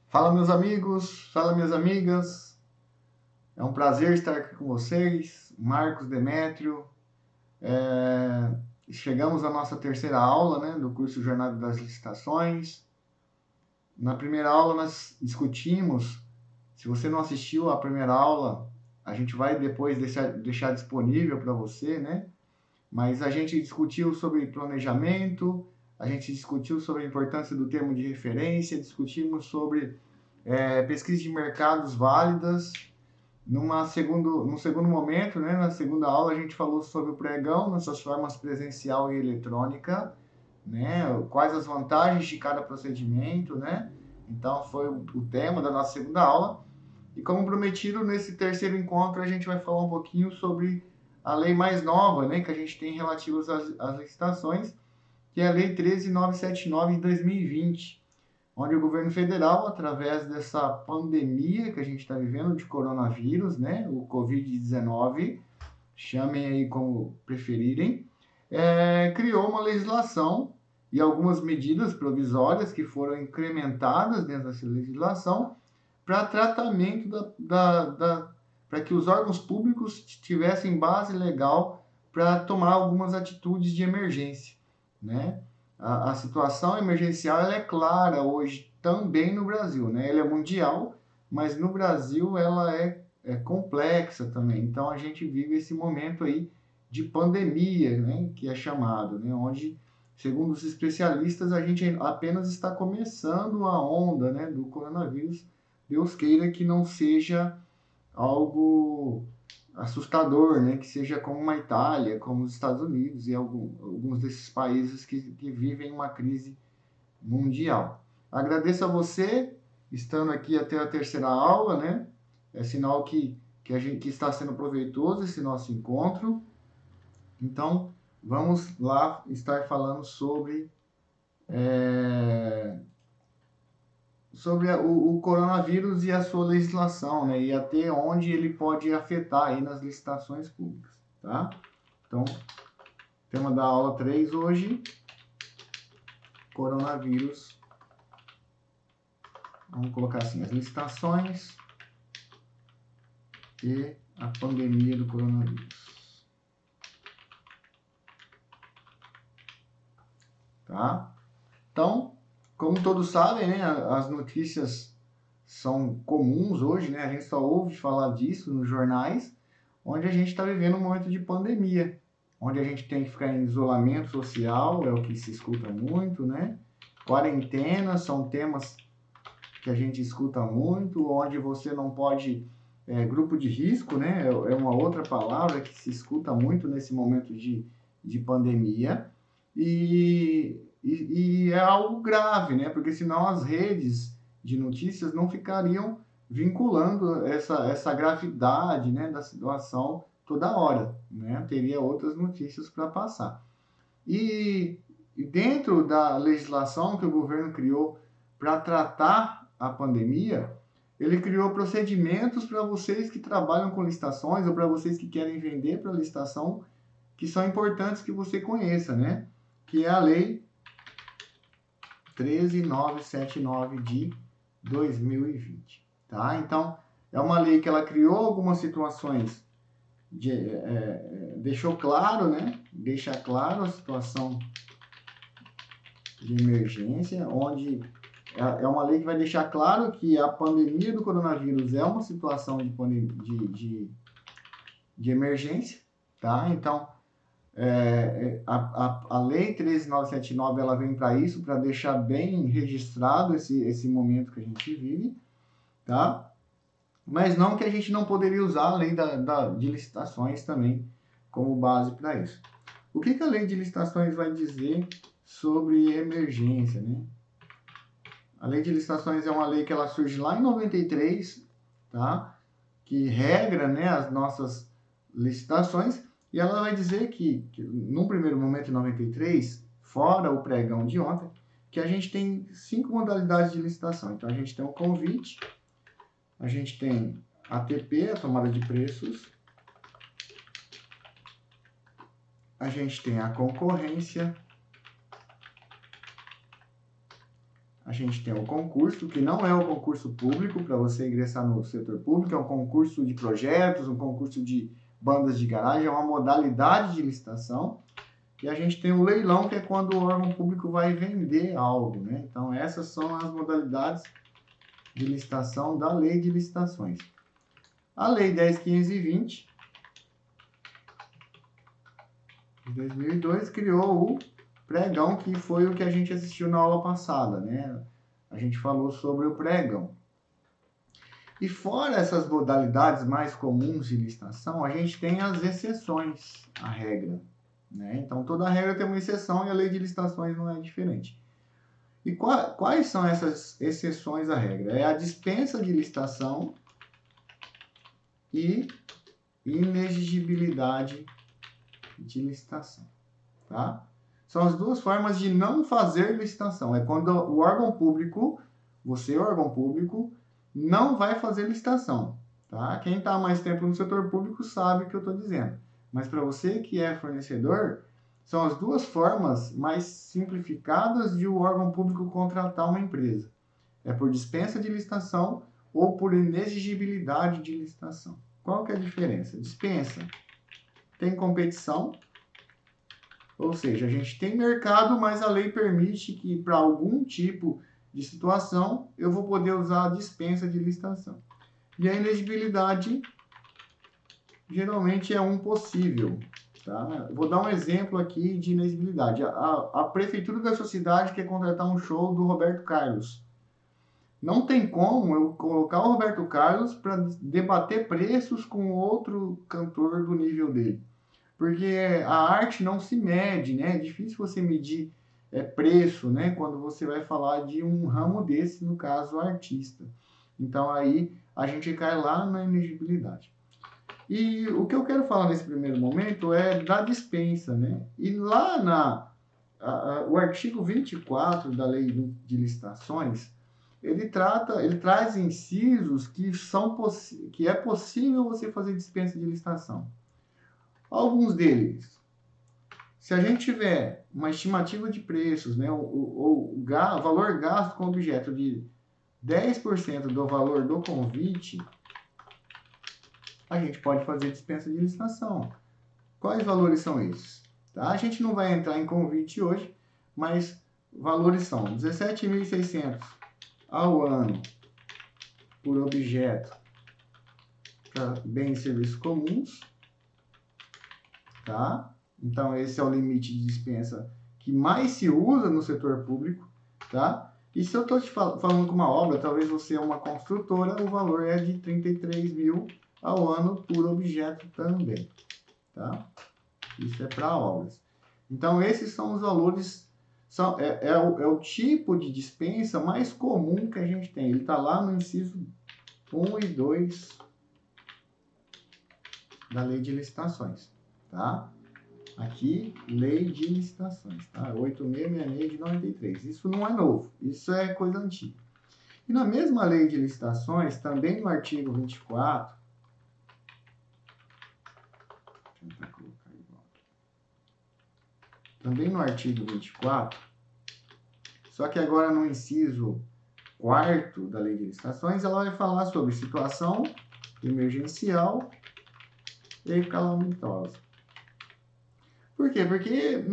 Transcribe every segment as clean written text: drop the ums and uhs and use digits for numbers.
Fala, meus amigos, fala, minhas amigas. É um prazer estar aqui com vocês, Marcos Demétrio. Chegamos à nossa terceira aula, né, do curso Jornada das Licitações. Na primeira aula nós discutimos, se você não assistiu à primeira aula, a gente vai depois deixar disponível para você, né? Mas a gente discutiu sobre planejamento, a gente discutiu sobre a importância do termo de referência, discutimos sobre pesquisa de mercados válidas. Num segundo momento, né, na segunda aula, a gente falou sobre o pregão, nas suas formas presencial e eletrônica, né, quais as vantagens de cada procedimento, né? Então, foi o tema da nossa segunda aula. E como prometido, nesse terceiro encontro, a gente vai falar um pouquinho sobre a lei mais nova, né, que a gente tem relativas às licitações, que é a Lei 13.979 de 2020, onde o governo federal, através dessa pandemia que a gente está vivendo de coronavírus, né, o Covid-19, chamem aí como preferirem, criou uma legislação e algumas medidas provisórias que foram incrementadas dentro dessa legislação para tratamento para que os órgãos públicos tivessem base legal para tomar algumas atitudes de emergência, né? A situação emergencial ela é clara hoje também no Brasil, né? Ela é mundial, mas no Brasil ela é complexa também. Então a gente vive esse momento aí de pandemia, né? Que é chamado, né? Onde, segundo os especialistas, a gente apenas está começando a onda, né? Do coronavírus. Deus queira que não seja algo assustador, né? Que seja como uma Itália, como os Estados Unidos e alguns desses países que vivem uma crise mundial. Agradeço a você estando aqui até a terceira aula, né? É sinal que está sendo proveitoso esse nosso encontro. Então, vamos lá estar falando sobre o coronavírus e a sua legislação, né? E até onde ele pode afetar aí nas licitações públicas, tá? Então, tema da aula 3 hoje, coronavírus. Vamos colocar assim, as licitações e a pandemia do coronavírus. Tá? Então, como todos sabem, né, as notícias são comuns hoje, né? A gente só ouve falar disso nos jornais, onde a gente está vivendo um momento de pandemia, onde a gente tem que ficar em isolamento social, é o que se escuta muito, né? Quarentena são temas que a gente escuta muito, onde você não pode, grupo de risco, né? É uma outra palavra que se escuta muito nesse momento de pandemia, e é algo grave, né? Porque senão as redes de notícias não ficariam vinculando essa gravidade, né, da situação toda hora, né? Teria outras notícias para passar. E dentro da legislação que o governo criou para tratar a pandemia, ele criou procedimentos para vocês que trabalham com licitações ou para vocês que querem vender para licitação, que são importantes que você conheça, né? Que é a Lei 13.979 de 2020, tá? Então, é uma lei que ela criou algumas situações, deixou claro, né? Deixa claro a situação de emergência, onde é uma lei que vai deixar claro que a pandemia do coronavírus é uma situação de emergência, tá? Então, a Lei 13.979 ela vem para isso, para deixar bem registrado esse momento que a gente vive, tá? Mas não que a gente não poderia usar a lei de licitações também como base para isso. O que a lei de licitações vai dizer sobre emergência, né? A lei de licitações é uma lei que ela surge lá em 93, tá? Que regra, né, as nossas licitações, e ela vai dizer que num primeiro momento, em 93, fora o pregão de ontem, que a gente tem 5 modalidades de licitação. Então, a gente tem o convite, a gente tem a ATP, a tomada de preços, a gente tem a concorrência, A gente tem o concurso, que não é o concurso público para você ingressar no setor público, é um concurso de projetos, um concurso de bandas de garagem, é uma modalidade de licitação. E a gente tem o leilão, que é quando o órgão público vai vender algo, né? Então, essas são as modalidades de licitação da Lei de Licitações. A Lei 10.520, de 2002, criou o pregão, que foi o que a gente assistiu na aula passada, né? A gente falou sobre o pregão. E fora essas modalidades mais comuns de licitação, a gente tem as exceções à regra, né? Então, toda regra tem uma exceção e a Lei de Licitações não é diferente. E quais são essas exceções à regra? É a dispensa de licitação e inexigibilidade de licitação, tá? São as duas formas de não fazer licitação. É quando o órgão público, você, órgão público, não vai fazer licitação, tá? Quem está há mais tempo no setor público sabe o que eu estou dizendo. Mas para você que é fornecedor, são as duas formas mais simplificadas de o órgão público contratar uma empresa. É por dispensa de licitação ou por inexigibilidade de licitação. Qual que é a diferença? Dispensa tem competição, ou seja, a gente tem mercado, mas a lei permite que para algum tipo de situação eu vou poder usar a dispensa de licitação. E a inexigibilidade geralmente é um possível. Tá? Vou dar um exemplo aqui de inexigibilidade. A prefeitura da sua cidade quer contratar um show do Roberto Carlos. Não tem como eu colocar o Roberto Carlos para debater preços com outro cantor do nível dele. Porque a arte não se mede, né? É difícil você medir preço, né? Quando você vai falar de um ramo desse, no caso, artista. Então, aí a gente cai lá na inexigibilidade. E o que eu quero falar nesse primeiro momento é da dispensa, né? E lá o artigo 24 da Lei de Licitações, ele traz incisos que é possível você fazer dispensa de licitação. Alguns deles, se a gente tiver uma estimativa de preços, né, o valor gasto com objeto de 10% do valor do convite, a gente pode fazer dispensa de licitação. Quais valores são esses? Tá? A gente não vai entrar em convite hoje, mas valores são 17.600 ao ano por objeto para bens e serviços comuns, tá? Então, esse é o limite de dispensa que mais se usa no setor público, tá? E se eu estou te falando com uma obra, talvez você é uma construtora, o valor é de 33 mil ao ano por objeto também, tá? Isso é para obras. Então, esses são os valores, é o tipo de dispensa mais comum que a gente tem. Ele está lá no inciso 1 e 2 da Lei de Licitações, tá? Aqui, Lei de Licitações, tá? 8666 de 93. Isso não é novo, isso é coisa antiga. E na mesma Lei de Licitações, também no artigo 24, também no artigo 24, só que agora no inciso 4º da Lei de Licitações, ela vai falar sobre situação emergencial e calamitosa. Por quê? Porque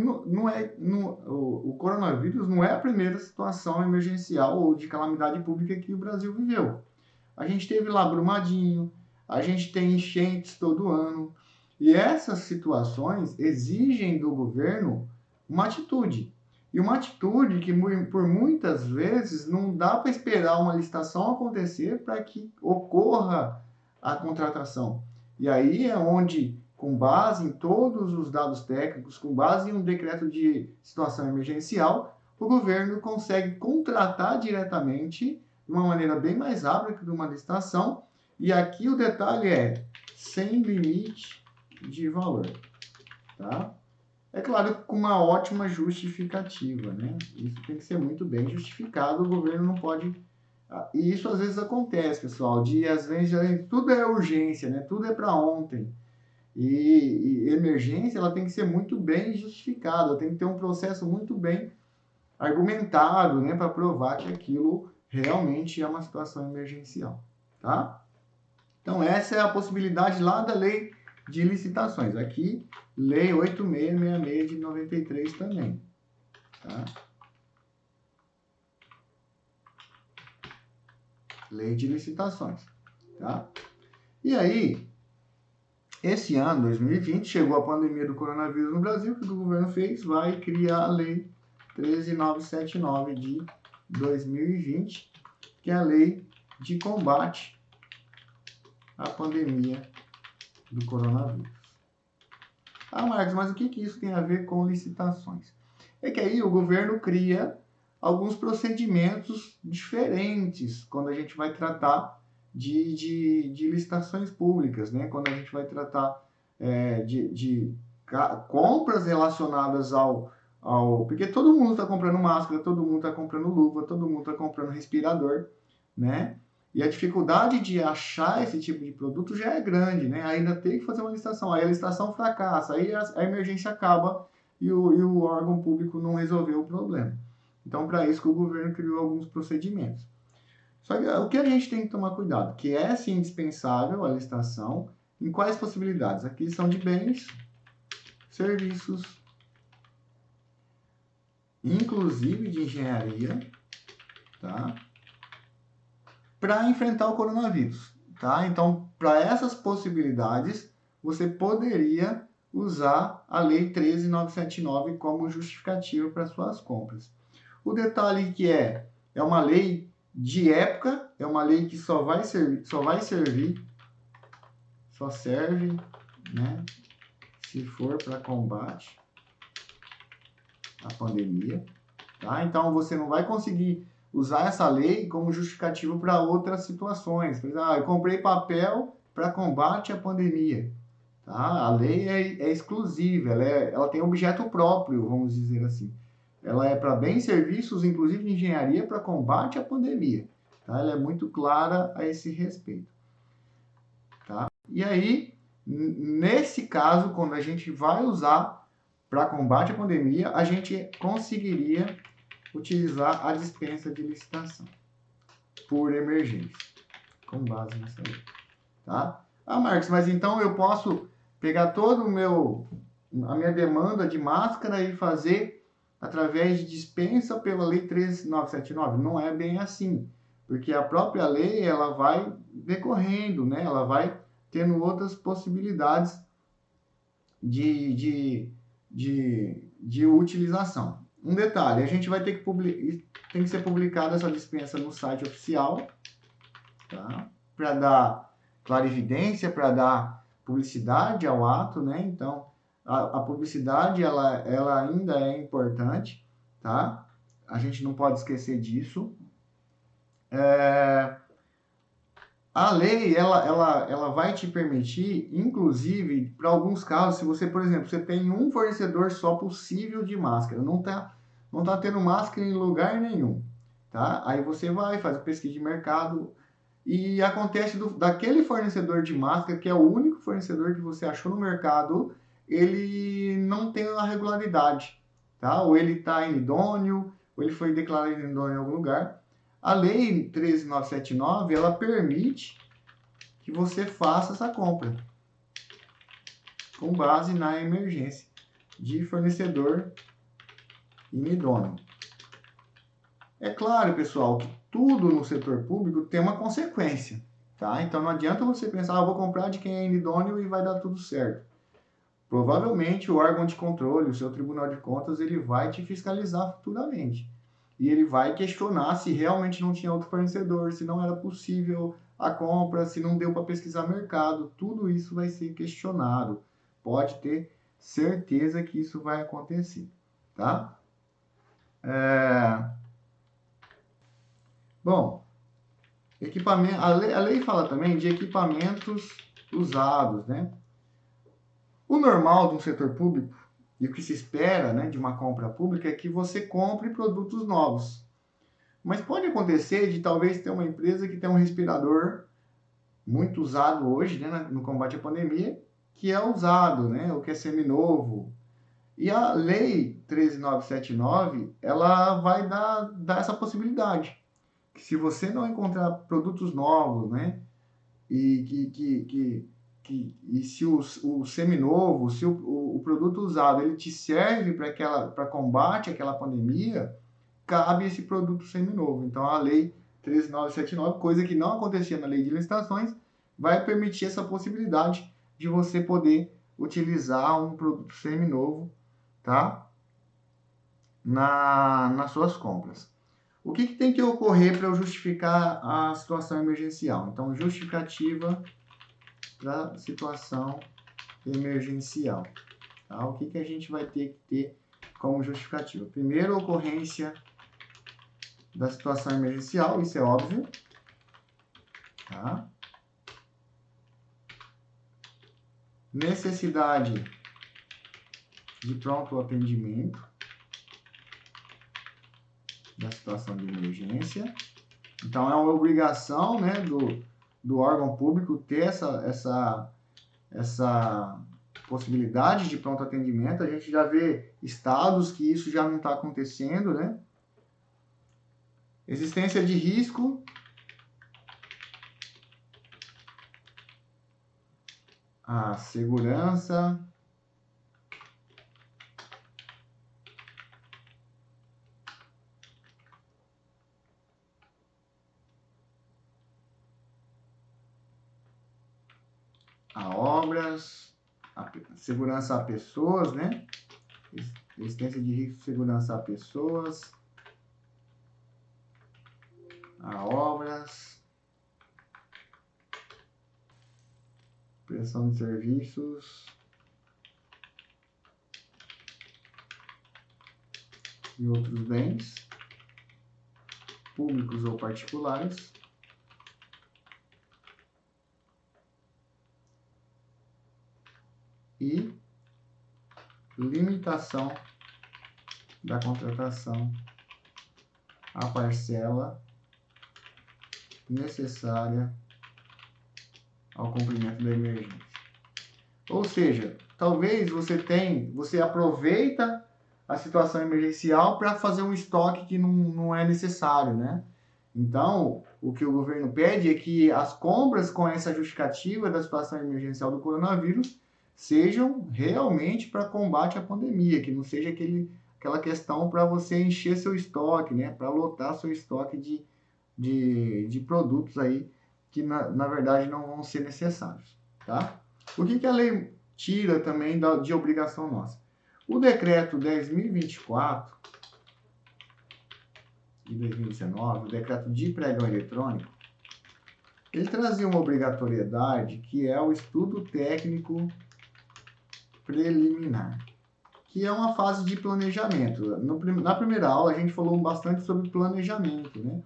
o coronavírus não é a primeira situação emergencial ou de calamidade pública que o Brasil viveu. A gente teve lá Brumadinho, a gente tem enchentes todo ano, e essas situações exigem do governo uma atitude. E uma atitude que, por muitas vezes, não dá para esperar uma licitação acontecer para que ocorra a contratação. E aí é onde, com base em todos os dados técnicos, com base em um decreto de situação emergencial, o governo consegue contratar diretamente de uma maneira bem mais rápida que de uma licitação. E aqui o detalhe é sem limite de valor, tá? É claro, com uma ótima justificativa, né? Isso tem que ser muito bem justificado, o governo não pode... E isso às vezes acontece, pessoal, às vezes tudo é urgência, né? Tudo é para ontem. E emergência, ela tem que ser muito bem justificada, tem que ter um processo muito bem argumentado, né, para provar que aquilo realmente é uma situação emergencial, tá? Então, essa é a possibilidade lá da lei de licitações. Aqui, lei 8666 de 93 também, tá? Lei de licitações, tá? E aí, esse ano, 2020, chegou a pandemia do coronavírus no Brasil, o que o governo fez? Vai criar a lei 13979 de 2020, que é a lei de combate à pandemia do coronavírus. Ah, Marcos, mas o que isso tem a ver com licitações? É que aí o governo cria alguns procedimentos diferentes quando a gente vai tratar de licitações públicas, né? Quando a gente vai tratar de compras relacionadas porque todo mundo está comprando máscara, todo mundo está comprando luva, todo mundo está comprando respirador, né? E a dificuldade de achar esse tipo de produto já é grande, né? Ainda tem que fazer uma licitação, aí a licitação fracassa, aí a emergência acaba e o órgão público não resolveu o problema. Então, para isso que o governo criou alguns procedimentos. Só que o que a gente tem que tomar cuidado, que é sim indispensável a licitação, em quais possibilidades? Aquisição de bens, serviços, inclusive de engenharia, tá? Para enfrentar o coronavírus, tá? Então, para essas possibilidades, você poderia usar a Lei 13979 como justificativa para suas compras. O detalhe que é uma lei de época, é uma lei que só serve, né, se for para combate à pandemia, tá? Então, você não vai conseguir usar essa lei como justificativo para outras situações. Por exemplo, eu comprei papel para combate à pandemia. Tá? A lei é exclusiva, ela tem objeto próprio, vamos dizer assim. Ela é para bens e serviços, inclusive de engenharia, para combate à pandemia. Tá? Ela é muito clara a esse respeito. Tá? E aí, nesse caso, quando a gente vai usar para combate à pandemia, a gente conseguiria utilizar a dispensa de licitação por emergência, com base nessa lei. Tá? Ah, Marcos, mas então eu posso pegar todo a minha demanda de máscara e fazer através de dispensa pela lei 13979? Não é bem assim, porque a própria lei ela vai decorrendo, né? Ela vai tendo outras possibilidades de utilização. Um detalhe, a gente vai ter que tem que ser publicada essa dispensa no site oficial, tá? Para dar clarividência, para dar publicidade ao ato, né? Então, a publicidade, ela ainda é importante, tá? A gente não pode esquecer disso. A lei, ela vai te permitir, inclusive, para alguns casos, se você, por exemplo, você tem um fornecedor só possível de máscara, não tá tendo máscara em lugar nenhum, tá? Aí você vai, faz a pesquisa de mercado e acontece daquele fornecedor de máscara, que é o único fornecedor que você achou no mercado, ele não tem a regularidade, tá? Ou ele está inidôneo, ou ele foi declarado inidôneo em algum lugar. A lei 13979, ela permite que você faça essa compra com base na emergência de fornecedor inidôneo. É claro, pessoal, que tudo no setor público tem uma consequência, tá? Então não adianta você pensar, vou comprar de quem é inidôneo e vai dar tudo certo. Provavelmente o órgão de controle, o seu Tribunal de Contas, ele vai te fiscalizar futuramente. E ele vai questionar se realmente não tinha outro fornecedor, se não era possível a compra, se não deu para pesquisar mercado. Tudo isso vai ser questionado. Pode ter certeza que isso vai acontecer, tá? Bom, equipamento, a lei fala também de equipamentos usados, né? O normal de um setor público e o que se espera, né, de uma compra pública é que você compre produtos novos. Mas pode acontecer de talvez ter uma empresa que tem um respirador muito usado hoje, né, no combate à pandemia, que é usado, né, o que é seminovo. E a lei 13979, ela vai dar essa possibilidade. Que se você não encontrar produtos novos, né? E se o seminovo, se o produto usado, ele te serve para combate àquela pandemia, cabe esse produto seminovo. Então, a lei 13979, coisa que não acontecia na lei de licitações, vai permitir essa possibilidade de você poder utilizar um produto seminovo, tá? Nas suas compras. O que tem que ocorrer para eu justificar a situação emergencial? Então, justificativa para situação emergencial. Tá? O que a gente vai ter que ter como justificativa? Primeiro, ocorrência da situação emergencial, isso é óbvio. Tá? Necessidade de pronto atendimento da situação de emergência. Então, é uma obrigação, né, do órgão público ter essa possibilidade de pronto atendimento. A gente já vê estados que isso já não está acontecendo, né? Existência de risco. A segurança. A obras. A segurança a pessoas, né? Existência de risco, segurança a pessoas. A obras. Prestação de serviços e outros bens, públicos ou particulares, e limitação da contratação à parcela necessária ao cumprimento da emergência. Ou seja, talvez você aproveita a situação emergencial para fazer um estoque que não é necessário, né? Então, o que o governo pede é que as compras com essa justificativa da situação emergencial do coronavírus sejam realmente para combate à pandemia, que não seja aquela questão para você encher seu estoque, né? Para lotar seu estoque de produtos aí que na verdade não vão ser necessários, tá? O que a lei tira também de obrigação nossa? O decreto 10.024 de 2019, o decreto de pregão eletrônico, ele trazia uma obrigatoriedade que é o estudo técnico preliminar, que é uma fase de planejamento. Na primeira aula a gente falou bastante sobre planejamento, né?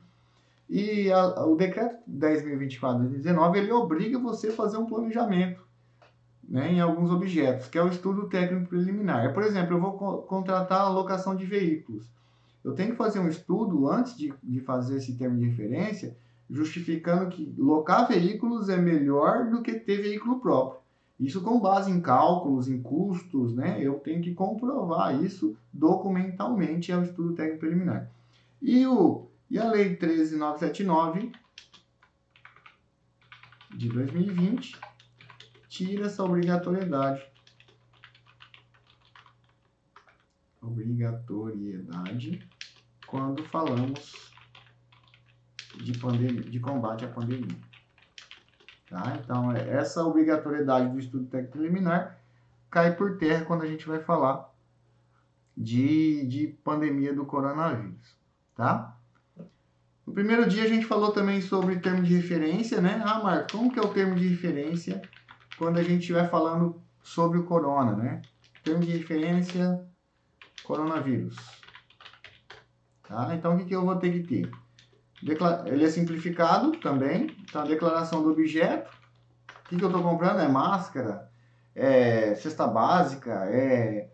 E o decreto 10.024 de 2019, ele obriga você a fazer um planejamento, né, em alguns objetos, que é o estudo técnico preliminar. Por exemplo, eu vou contratar a locação de veículos. Eu tenho que fazer um estudo antes de fazer esse termo de referência, justificando que locar veículos é melhor do que ter veículo próprio. Isso com base em cálculos, em custos, né? Eu tenho que comprovar isso documentalmente, é o estudo técnico preliminar. E a Lei 13.979 de 2020 tira essa obrigatoriedade. Quando falamos de combate à pandemia. Tá? Então, essa obrigatoriedade do estudo técnico preliminar cai por terra quando a gente vai falar de pandemia do coronavírus. Tá? No primeiro dia a gente falou também sobre termo de referência, né? Ah, Marco, como que é o termo de referência quando a gente estiver falando sobre o corona, né? Termo de referência, coronavírus. Tá? Então, o que eu vou ter que ter? Ele é simplificado também. Então, a declaração do objeto. O que eu estou comprando? É máscara, é cesta básica, é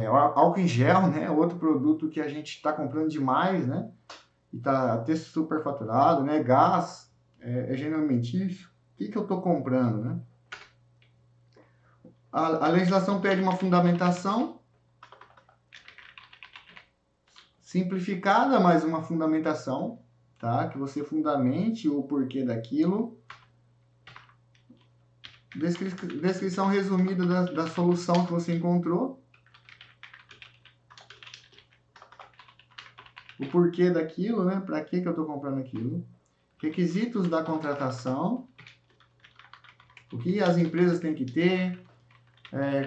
álcool em gel, né? Outro produto que a gente está comprando demais, né? E está até superfaturado, né? Gás, é gênero alimentício. O que eu estou comprando, né? A legislação pede uma fundamentação simplificada, mas uma fundamentação, tá? Que você fundamente o porquê daquilo. Descrição resumida da solução que você encontrou. O porquê daquilo, né? Para que eu estou comprando aquilo. Requisitos da contratação. O que as empresas têm que ter.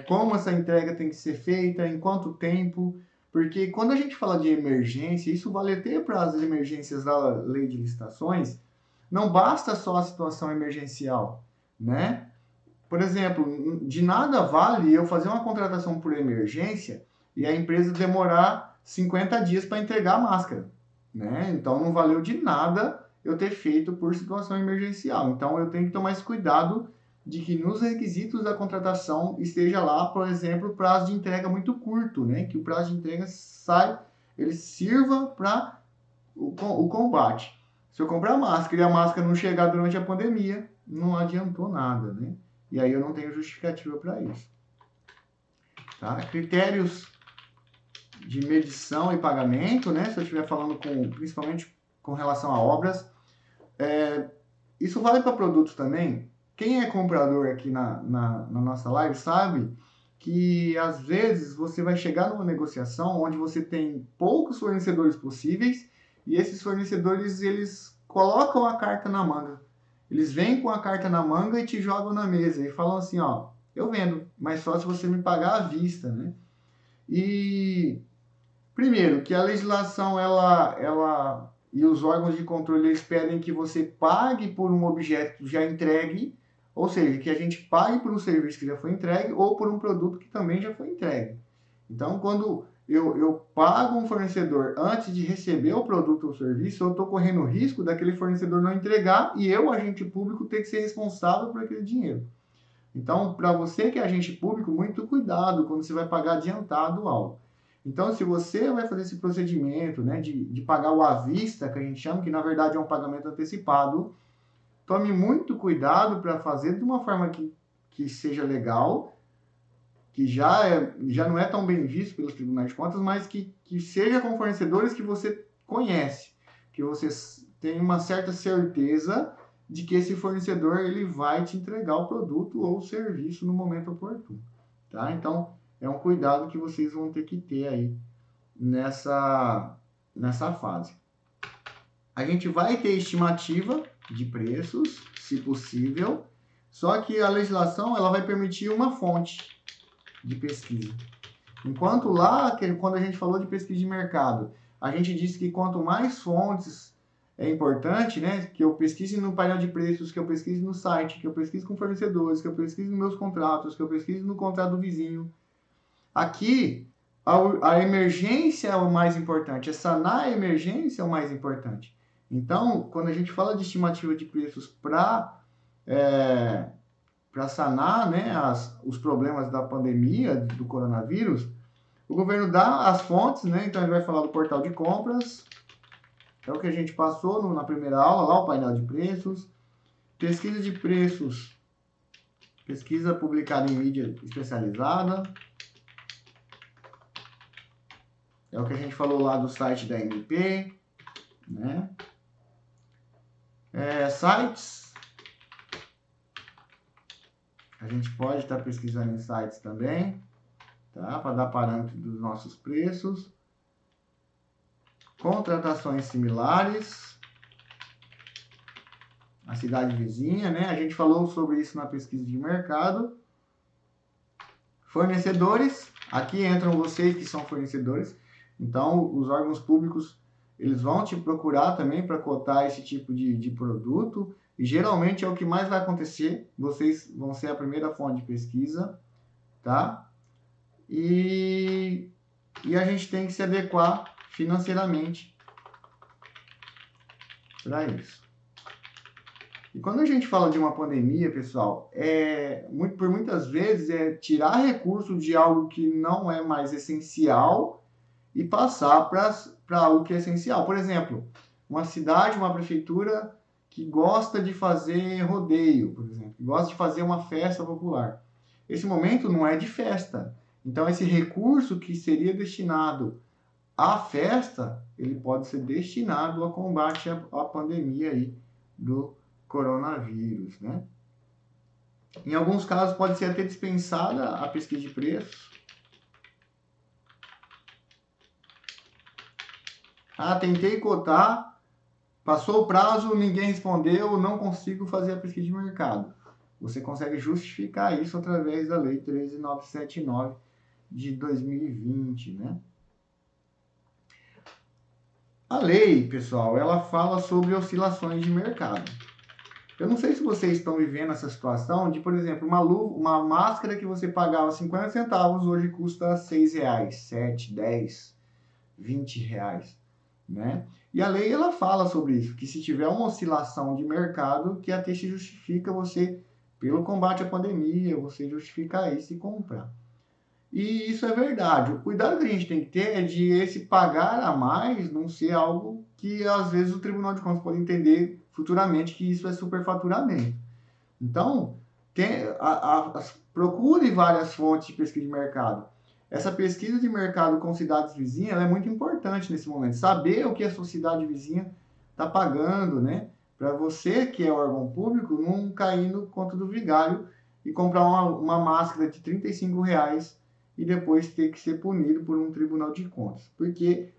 Como essa entrega tem que ser feita, em quanto tempo. Porque quando a gente fala de emergência, isso vale até para as emergências da lei de licitações, não basta só a situação emergencial, né? Por exemplo, de nada vale eu fazer uma contratação por emergência e a empresa demorar 50 dias para entregar a máscara, né? Então não valeu de nada eu ter feito por situação emergencial. Então eu tenho que tomar esse cuidado de que nos requisitos da contratação esteja lá, por exemplo, prazo de entrega muito curto, né? Que o prazo de entrega ele sirva para o combate. Se eu comprar máscara e a máscara não chegar durante a pandemia, não adiantou nada, né? E aí eu não tenho justificativa para isso. Tá? Critérios de medição e pagamento, né? Se eu estiver falando principalmente com relação a obras. Isso vale para produtos também. Quem é comprador aqui na nossa live sabe que às vezes você vai chegar numa negociação onde você tem poucos fornecedores possíveis e esses fornecedores eles colocam a carta na manga. Eles vêm com a carta na manga e te jogam na mesa e falam assim, ó, eu vendo, mas só se você me pagar à vista, né? E primeiro, que a legislação ela e os órgãos de controle eles pedem que você pague por um objeto já entregue, ou seja, que a gente pague por um serviço que já foi entregue ou por um produto que também já foi entregue. Então, quando eu pago um fornecedor antes de receber o produto ou serviço, eu estou correndo o risco daquele fornecedor não entregar e eu, agente público, ter que ser responsável por aquele dinheiro. Então, para você que é agente público, muito cuidado quando você vai pagar adiantado algo. Então, se você vai fazer esse procedimento, né, de pagar o à vista, que a gente chama, que na verdade é um pagamento antecipado, tome muito cuidado para fazer de uma forma que seja legal, que já não é tão bem visto pelos tribunais de contas, mas que seja com fornecedores que você conhece, que você tem uma certa certeza de que esse fornecedor ele vai te entregar o produto ou o serviço no momento oportuno, tá? Então, é um cuidado que vocês vão ter que ter aí nessa fase. A gente vai ter estimativa de preços, se possível, só que a legislação ela vai permitir uma fonte de pesquisa. Enquanto lá, quando a gente falou de pesquisa de mercado, a gente disse que quanto mais fontes é importante, né? Que eu pesquise no painel de preços, que eu pesquise no site, que eu pesquise com fornecedores, que eu pesquise nos meus contratos, que eu pesquise no contrato do vizinho. Aqui, a emergência é o mais importante, é sanar a emergência é o mais importante. Então, quando a gente fala de estimativa de preços para sanar, né, os problemas da pandemia, do coronavírus, o governo dá as fontes, né? Então ele vai falar do portal de compras, é o que a gente passou na primeira aula, lá o painel de preços, pesquisa de preços, pesquisa publicada em mídia especializada, é o que a gente falou lá do site da MP, né? Sites, a gente pode estar pesquisando em sites também, tá? Para dar parâmetro dos nossos preços. Contratações similares, a cidade vizinha, né? A gente falou sobre isso na pesquisa de mercado. Fornecedores, aqui entram vocês que são fornecedores. Então, os órgãos públicos, eles vão te procurar também para cotar esse tipo de produto. E geralmente é o que mais vai acontecer. Vocês vão ser a primeira fonte de pesquisa, tá? E a gente tem que se adequar financeiramente para isso. E quando a gente fala de uma pandemia, pessoal, por muitas vezes é tirar recurso de algo que não é mais essencial e passar para algo que é essencial. Por exemplo, uma cidade, uma prefeitura que gosta de fazer rodeio, por exemplo, que gosta de fazer uma festa popular. Esse momento não é de festa. Então, esse recurso que seria destinado a festa, ele pode ser destinado a combate à pandemia aí do coronavírus, né? Em alguns casos pode ser até dispensada a pesquisa de preços. Ah, tentei cotar, passou o prazo, ninguém respondeu, não consigo fazer a pesquisa de mercado. Você consegue justificar isso através da Lei 13.979 de 2020, né? A lei, pessoal, ela fala sobre oscilações de mercado. Eu não sei se vocês estão vivendo essa situação de, por exemplo, uma máscara que você pagava 50 centavos, hoje custa R$6, 7, 10, R$20, né? E a lei, ela fala sobre isso, que se tiver uma oscilação de mercado, que até se justifica você, pelo combate à pandemia, você justificar isso e comprar. E isso é verdade. O cuidado que a gente tem que ter é de esse pagar a mais não ser algo que, às vezes, o Tribunal de Contas pode entender futuramente que isso é superfaturamento. Então, procure várias fontes de pesquisa de mercado. Essa pesquisa de mercado com cidades vizinhas é muito importante nesse momento. Saber o que a sua cidade vizinha está pagando, né? Para você, que é órgão público, não cair no conto do vigário e comprar uma máscara de R$35 e depois ter que ser punido por um tribunal de contas. Porque,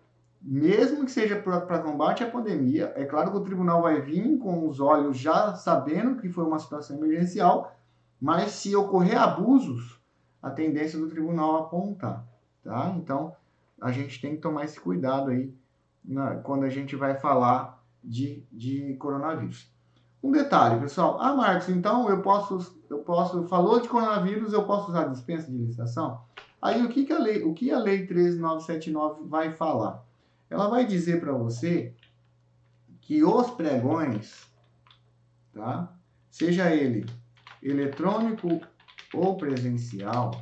mesmo que seja para combate à pandemia, é claro que o tribunal vai vir com os olhos já sabendo que foi uma situação emergencial, mas se ocorrer abusos, a tendência do tribunal apontar, tá? Então, a gente tem que tomar esse cuidado aí quando a gente vai falar de coronavírus. Um detalhe, pessoal. Ah, Marcos, então falou de coronavírus, eu posso usar dispensa de licitação? Aí o que a lei 13.979 vai falar? Ela vai dizer para você que os pregões, tá? Seja ele eletrônico ou presencial,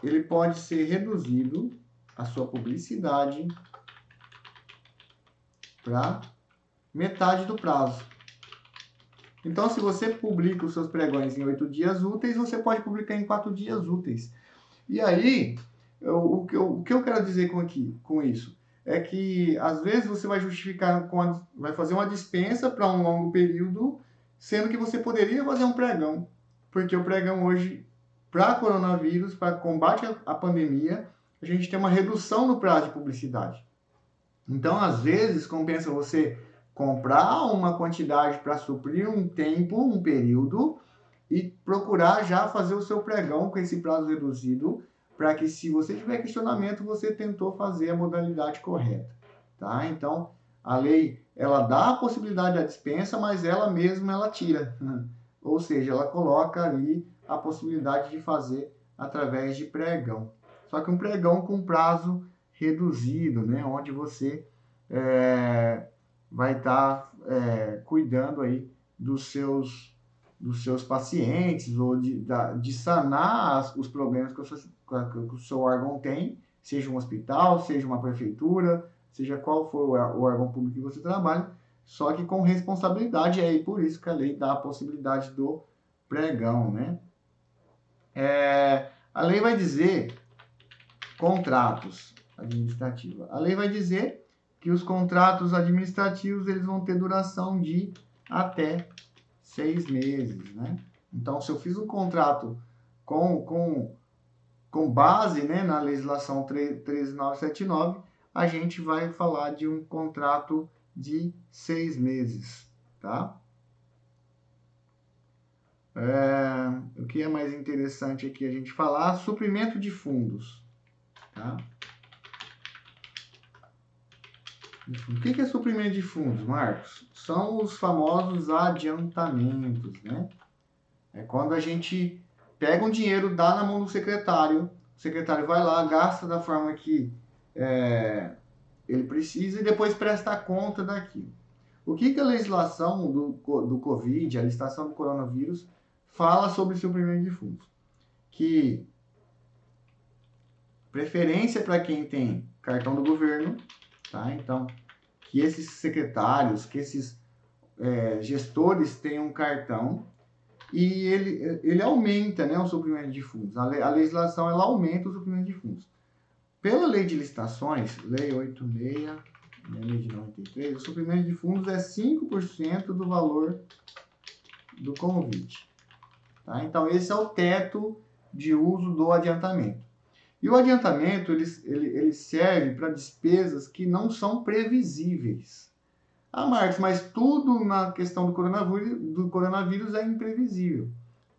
ele pode ser reduzido a sua publicidade para metade do prazo. Então, se você publica os seus pregões em 8 dias úteis, você pode publicar em 4 dias úteis. E aí, o que eu quero dizer com isso? É que, às vezes, você vai justificar, vai fazer uma dispensa para um longo período, sendo que você poderia fazer um pregão. Porque o pregão hoje, para coronavírus, para combate à pandemia, a gente tem uma redução no prazo de publicidade. Então, às vezes, compensa você comprar uma quantidade para suprir um tempo, um período, e procurar já fazer o seu pregão com esse prazo reduzido, para que, se você tiver questionamento, você tentou fazer a modalidade correta, tá? Então, a lei, ela dá a possibilidade da dispensa, mas ela mesma, ela tira. Ou seja, ela coloca ali a possibilidade de fazer através de pregão. Só que um pregão com prazo reduzido, né? Onde você vai estar cuidando aí dos seus pacientes, ou de sanar os problemas que o seu órgão tem, seja um hospital, seja uma prefeitura, seja qual for o órgão público que você trabalha, só que com responsabilidade, e por isso que a lei dá a possibilidade do pregão, né? A lei vai dizer contratos administrativos. A lei vai dizer que os contratos administrativos eles vão ter duração de até 6 meses, né? Então, se eu fiz um contrato com base, né, na legislação 13.979, a gente vai falar de um contrato de 6 meses, tá? O que é mais interessante aqui a gente falar? Suprimento de fundos, tá? O que é suprimento de fundos, Marcos? São os famosos adiantamentos, né? É quando a gente pega um dinheiro, dá na mão do secretário, o secretário vai lá, gasta da forma que ele precisa e depois presta conta daquilo. O que a legislação do Covid, a legislação do coronavírus, fala sobre suprimento de fundos? Que preferência para quem tem cartão do governo, tá? Então, que esses secretários, que esses gestores tenham um cartão e ele aumenta, né, o suprimento de fundos. A legislação ela aumenta o suprimento de fundos. Pela lei de licitações, lei 86, lei de 93, o suprimento de fundos é 5% do valor do convite. Tá? Então, esse é o teto de uso do adiantamento. E o adiantamento, ele serve para despesas que não são previsíveis. Ah, Marcos, mas tudo na questão do coronavírus é imprevisível.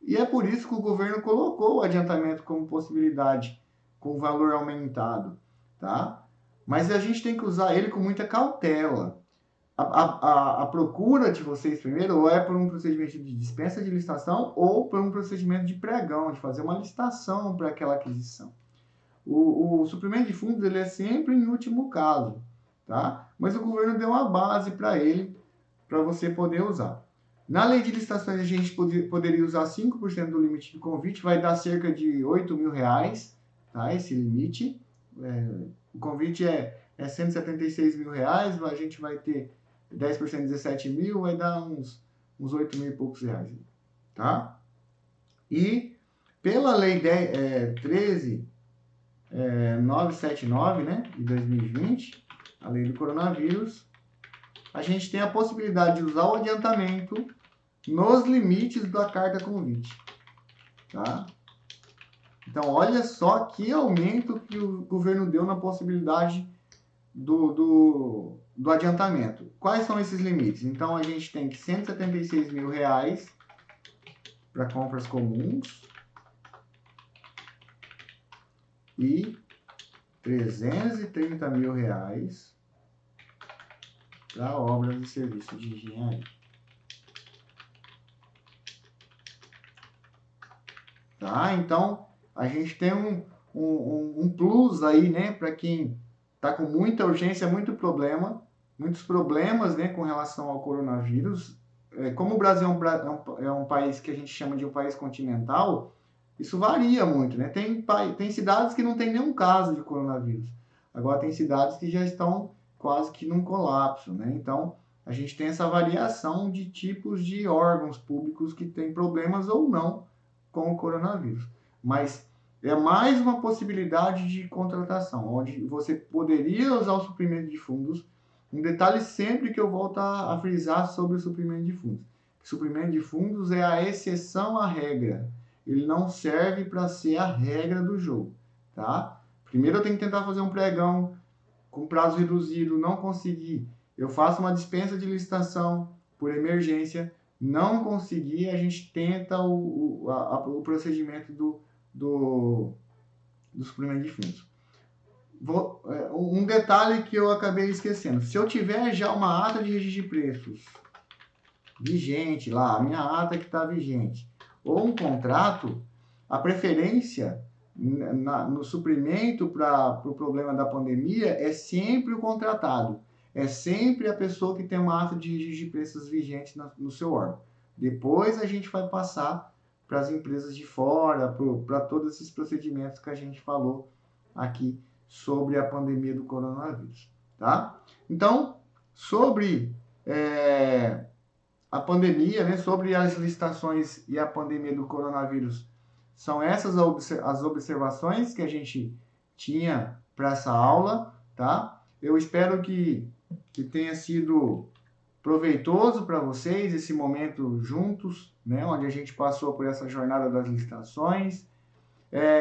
E é por isso que o governo colocou o adiantamento como possibilidade, com valor aumentado, tá? Mas a gente tem que usar ele com muita cautela. A procura de vocês primeiro ou é por um procedimento de dispensa de licitação ou por um procedimento de pregão, de fazer uma licitação para aquela aquisição. O suprimento de fundos ele é sempre em último caso, tá? Mas o governo deu uma base para ele, para você poder usar. Na lei de licitações, a gente poderia usar 5% do limite de convite, vai dar cerca de R$ 8.000, tá? Esse limite. O convite é R$ 176.000, a gente vai ter 10% de 17 mil, vai dar uns 8 mil e poucos reais, tá? E pela lei 13.979, né, de 2020, a lei do coronavírus, a gente tem a possibilidade de usar o adiantamento nos limites da carta convite, tá? Então, olha só que aumento que o governo deu na possibilidade do adiantamento. Quais são esses limites? Então, a gente tem que R$ 176.000 para compras comuns e R$ 330.000 para obras e serviços de engenharia. Tá? Então, a gente tem um plus aí, né, para quem está com muita urgência, muitos problemas, né, com relação ao coronavírus. Como o Brasil é um país que a gente chama de um país continental, isso varia muito, né? Tem cidades que não tem nenhum caso de coronavírus. Agora, tem cidades que já estão quase que num colapso, né? Então, a gente tem essa variação de tipos de órgãos públicos que têm problemas ou não com o coronavírus. Mas é mais uma possibilidade de contratação, onde você poderia usar o suprimento de fundos. Um detalhe sempre que eu volto a frisar sobre o suprimento de fundos. O suprimento de fundos é a exceção à regra. Ele não serve para ser a regra do jogo, tá? Primeiro eu tenho que tentar fazer um pregão com prazo reduzido, não conseguir. Eu faço uma dispensa de licitação por emergência, não conseguir, a gente tenta o procedimento do suprimento de fundos. Um detalhe que eu acabei esquecendo. Se eu tiver já uma ata de registro de preços vigente lá, a minha ata que está vigente, ou um contrato, a preferência no suprimento para o problema da pandemia é sempre o contratado. É sempre a pessoa que tem uma ata de registro de preços vigente no seu órgão. Depois a gente vai passar para as empresas de fora, para todos esses procedimentos que a gente falou aqui sobre a pandemia do coronavírus, tá? Então, sobre a pandemia, né, sobre as licitações e a pandemia do coronavírus, são essas as observações que a gente tinha para essa aula, tá? Eu espero que tenha sido proveitoso para vocês esse momento juntos, né, onde a gente passou por essa jornada das licitações.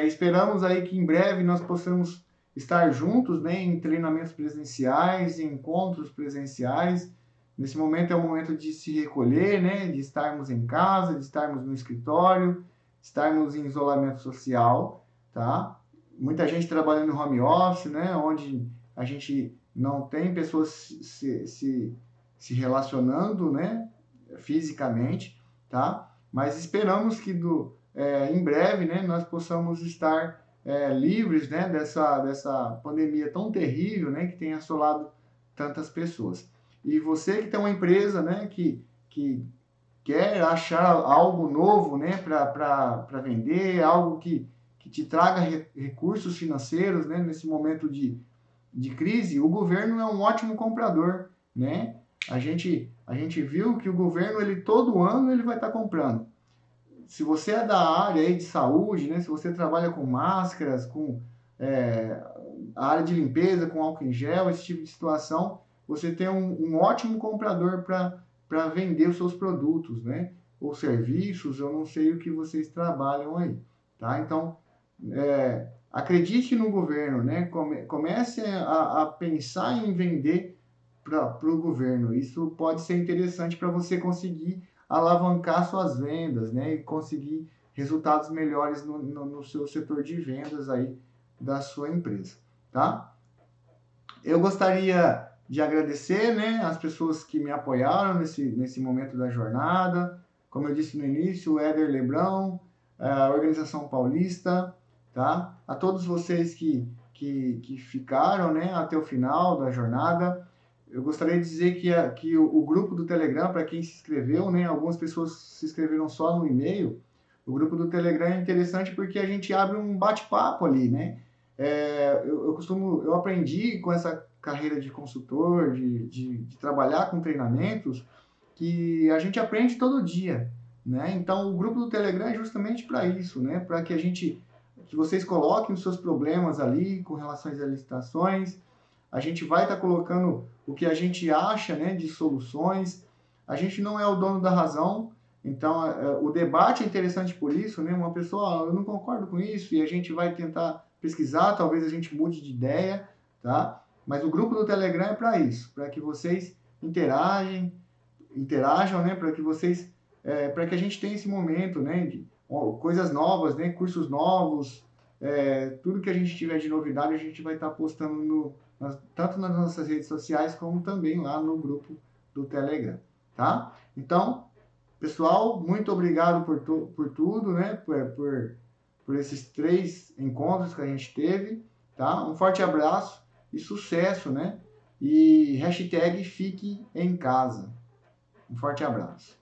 Esperamos aí que em breve nós possamos estar juntos, né, em treinamentos presenciais, em encontros presenciais. Nesse momento é o momento de se recolher, né, de estarmos em casa, de estarmos no escritório, estarmos em isolamento social, tá? Muita gente trabalhando no home office, né, onde a gente não tem pessoas se relacionando, né, fisicamente, tá? Mas esperamos que em breve, né, nós possamos estar livres, né, dessa pandemia tão terrível, né, que tem assolado tantas pessoas. E você que tem uma empresa, né, que quer achar algo novo, né, para vender, algo que te traga recursos financeiros, né, nesse momento de crise, o governo é um ótimo comprador, né? A gente viu que o governo, ele todo ano ele vai estar comprando. Se você é da área aí de saúde, né, se você trabalha com máscaras, com a área de limpeza com álcool em gel, esse tipo de situação, você tem um ótimo comprador para vender os seus produtos, né? Ou serviços, eu não sei o que vocês trabalham aí, tá? Então, acredite no governo, né? Comece a pensar em vender para o governo. Isso pode ser interessante para você conseguir alavancar suas vendas, né? E conseguir resultados melhores no seu setor de vendas aí da sua empresa, tá? Eu gostaria de agradecer, né, as pessoas que me apoiaram nesse momento da jornada. Como eu disse no início, o Éder Lebrão, a Organização Paulista, tá? A todos vocês que ficaram, né, até o final da jornada. Eu gostaria de dizer que o grupo do Telegram, para quem se inscreveu, né, algumas pessoas se inscreveram só no e-mail. O grupo do Telegram é interessante porque a gente abre um bate-papo ali, né? Eu aprendi com essa carreira de consultor, de trabalhar com treinamentos, que a gente aprende todo dia, né? Então, o grupo do Telegram é justamente para isso, né? Para que vocês coloquem os seus problemas ali com relação às licitações. A gente vai estar colocando o que a gente acha, né, de soluções. A gente não é o dono da razão, então o debate é interessante por isso, né? Uma pessoa, eu não concordo com isso, e a gente vai tentar pesquisar, talvez a gente mude de ideia, tá? Mas o grupo do Telegram é para isso, para que vocês interajam, né? Para que vocês, para que a gente tenha esse momento, né? De coisas novas, né? Cursos novos, tudo que a gente tiver de novidade a gente vai estar postando tanto nas nossas redes sociais como também lá no grupo do Telegram, tá? Então, pessoal, muito obrigado por tudo, né? Por esses 3 encontros que a gente teve, tá? Um forte abraço e sucesso, né? E hashtag fique em casa. Um forte abraço.